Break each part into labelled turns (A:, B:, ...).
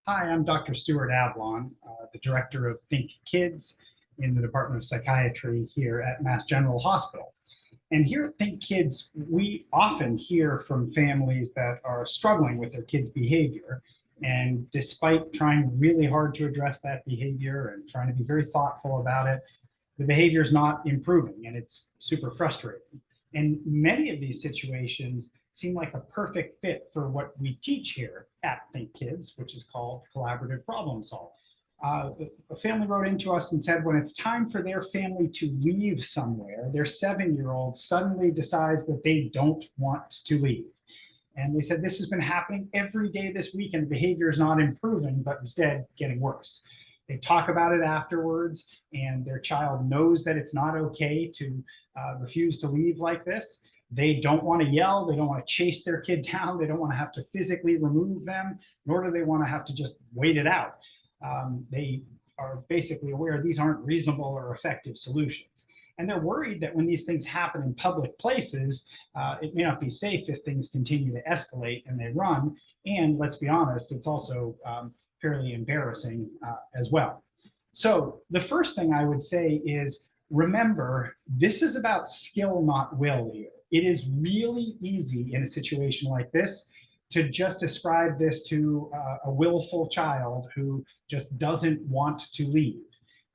A: Hi, I'm Dr. Stuart Ablon, the director of Think Kids in the Department of Psychiatry here at Mass General Hospital. And here at Think Kids, we often hear from families that are struggling with their kids' behavior. And despite trying really hard to address that behavior and trying to be very thoughtful about it, the behavior is not improving and it's super frustrating. And many of these situations seem like a perfect fit for what we teach here at Think Kids, which is called collaborative problem solving. A family wrote into us and said when it's time for their family to leave somewhere, their 7-year-old suddenly decides that they don't want to leave. And they said this has been happening every day this week and behavior is not improving, but instead getting worse. They talk about it afterwards, and their child knows that it's not okay to refuse to leave like this. They don't want to yell. They don't want to chase their kid down. They don't want to have to physically remove them, nor do they want to have to just wait it out. They are basically aware these aren't reasonable or effective solutions. And they're worried that when these things happen in public places, it may not be safe if things continue to escalate and they run. And let's be honest, it's also fairly embarrassing as well. So the first thing I would say is remember, this is about skill, not will here. It is really easy in a situation like this to just ascribe this to a willful child who just doesn't want to leave.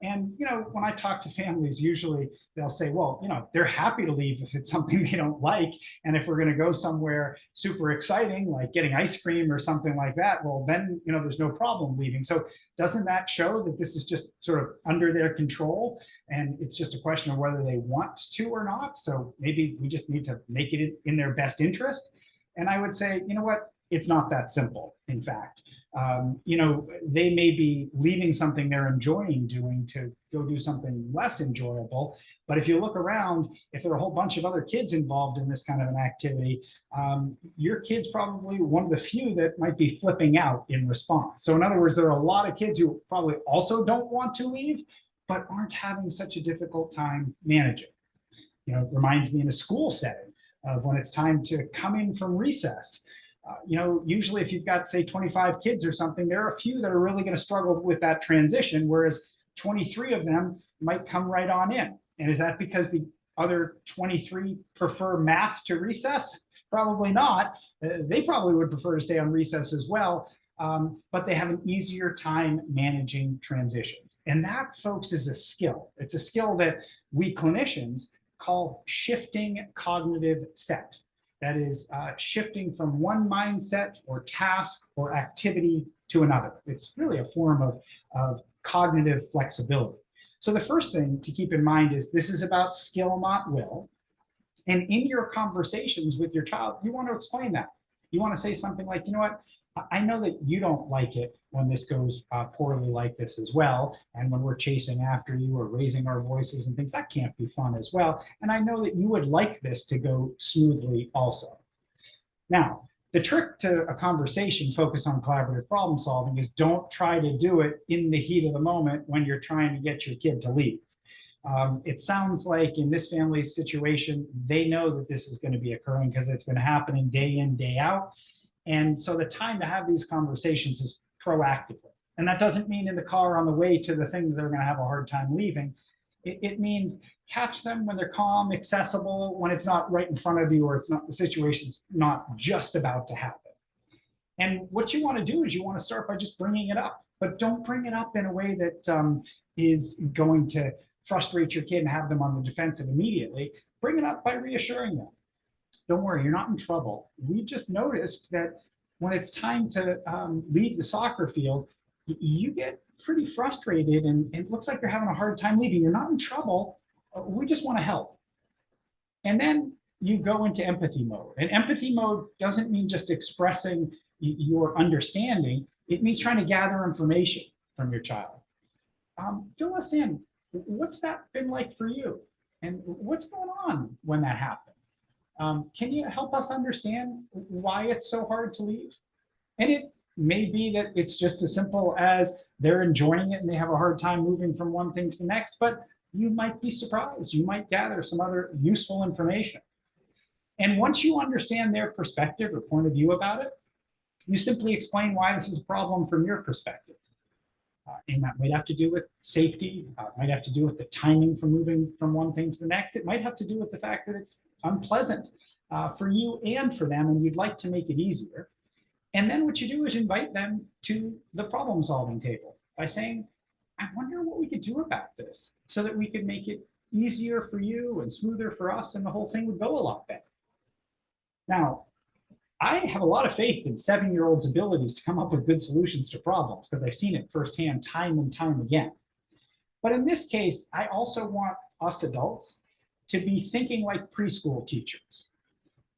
A: And, when I talk to families, usually they'll say, well, they're happy to leave if it's something they don't like. And if we're going to go somewhere super exciting, like getting ice cream or something like that, well, then, there's no problem leaving. So doesn't that show that this is just sort of under their control? And it's just a question of whether they want to or not. So maybe we just need to make it in their best interest. And I would say, you know what? It's not that simple, in fact. They may be leaving something they're enjoying doing to go do something less enjoyable. But if you look around, if there are a whole bunch of other kids involved in this kind of an activity, your kid's probably one of the few that might be flipping out in response. So in other words, there are a lot of kids who probably also don't want to leave, but aren't having such a difficult time managing. It reminds me in a school setting of when it's time to come in from recess. Usually if you've got, say, 25 kids or something, there are a few that are really going to struggle with that transition, whereas 23 of them might come right on in. And is that because the other 23 prefer math to recess? Probably not. They probably would prefer to stay on recess as well, but they have an easier time managing transitions. And that, folks, is a skill. It's a skill that we clinicians call shifting cognitive set. That is shifting from one mindset or task or activity to another. It's really a form of cognitive flexibility. So the first thing to keep in mind is this is about skill, not will. And in your conversations with your child, you want to explain that. You want to say something like, you know what, I know that you don't like it when this goes poorly like this as well. And when we're chasing after you or raising our voices and things, that can't be fun as well. And I know that you would like this to go smoothly also. Now, the trick to a conversation focused on collaborative problem solving is don't try to do it in the heat of the moment when you're trying to get your kid to leave. It sounds like in this family's situation, they know that this is going to be occurring because it's been happening day in, day out. And so the time to have these conversations is proactively. And that doesn't mean in the car on the way to the thing that they're going to have a hard time leaving. It means catch them when they're calm, accessible, when it's not right in front of you or it's not, the situation's not just about to happen. And what you want to do is you want to start by just bringing it up, but don't bring it up in a way that is going to frustrate your kid and have them on the defensive immediately. Bring it up by reassuring them. Don't worry, you're not in trouble. We've just noticed that when it's time to leave the soccer field, you get pretty frustrated and it looks like you're having a hard time leaving. You're not in trouble. We just want to help. And then you go into empathy mode. And empathy mode doesn't mean just expressing your understanding. It means trying to gather information from your child. Fill us in. What's that been like for you? And what's going on when that happens? Can you help us understand why it's so hard to leave? And it may be that it's just as simple as they're enjoying it and they have a hard time moving from one thing to the next, but you might be surprised. You might gather some other useful information. And once you understand their perspective or point of view about it, you simply explain why this is a problem from your perspective. And that might have to do with safety, might have to do with the timing for moving from one thing to the next. It might have to do with the fact that it's unpleasant for you and for them, and you'd like to make it easier. And then what you do is invite them to the problem solving table by saying, I wonder what we could do about this so that we could make it easier for you and smoother for us, and the whole thing would go a lot better. Now, I have a lot of faith in 7-year-olds' abilities to come up with good solutions to problems because I've seen it firsthand time and time again. But in this case, I also want us adults to be thinking like preschool teachers.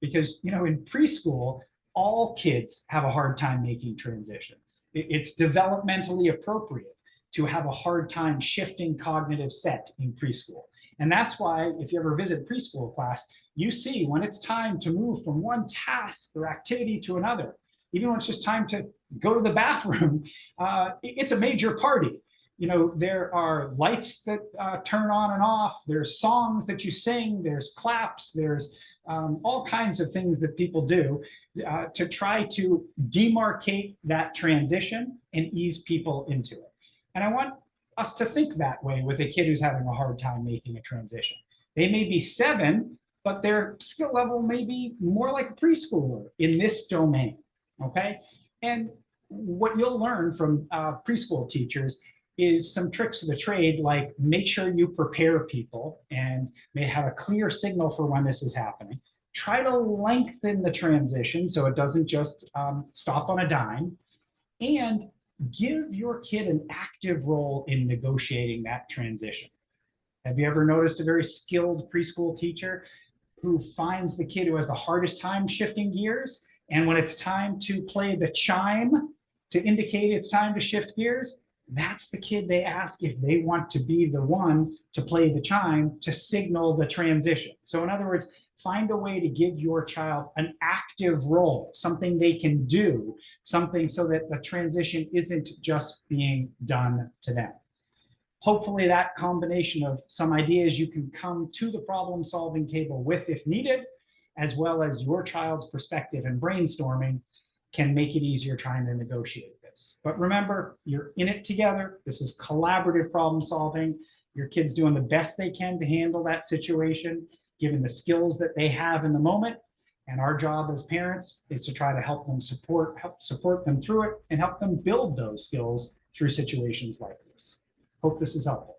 A: Because, in preschool, all kids have a hard time making transitions. It's developmentally appropriate to have a hard time shifting cognitive set in preschool. And that's why if you ever visit a preschool class, you see when it's time to move from one task or activity to another, even when it's just time to go to the bathroom, it's a major party. There are lights that turn on and off, there's songs that you sing, there's claps, there's all kinds of things that people do to try to demarcate that transition and ease people into it. And I want us to think that way with a kid who's having a hard time making a transition. They may be 7, but their skill level may be more like a preschooler in this domain, okay? And what you'll learn from preschool teachers is some tricks of the trade, like make sure you prepare people and may have a clear signal for when this is happening. Try to lengthen the transition so it doesn't just stop on a dime, and give your kid an active role in negotiating that transition. Have you ever noticed a very skilled preschool teacher who finds the kid who has the hardest time shifting gears, and when it's time to play the chime to indicate it's time to shift gears, that's the kid they ask if they want to be the one to play the chime to signal the transition. So in other words, find a way to give your child an active role, something they can do, something so that the transition isn't just being done to them. Hopefully that combination of some ideas you can come to the problem solving table with if needed, as well as your child's perspective and brainstorming, can make it easier trying to negotiate this. But remember, you're in it together. This is collaborative problem solving. Your kid's doing the best they can to handle that situation, given the skills that they have in the moment. And our job as parents is to try to help support them through it and help them build those skills through situations like this. Hope this is helpful.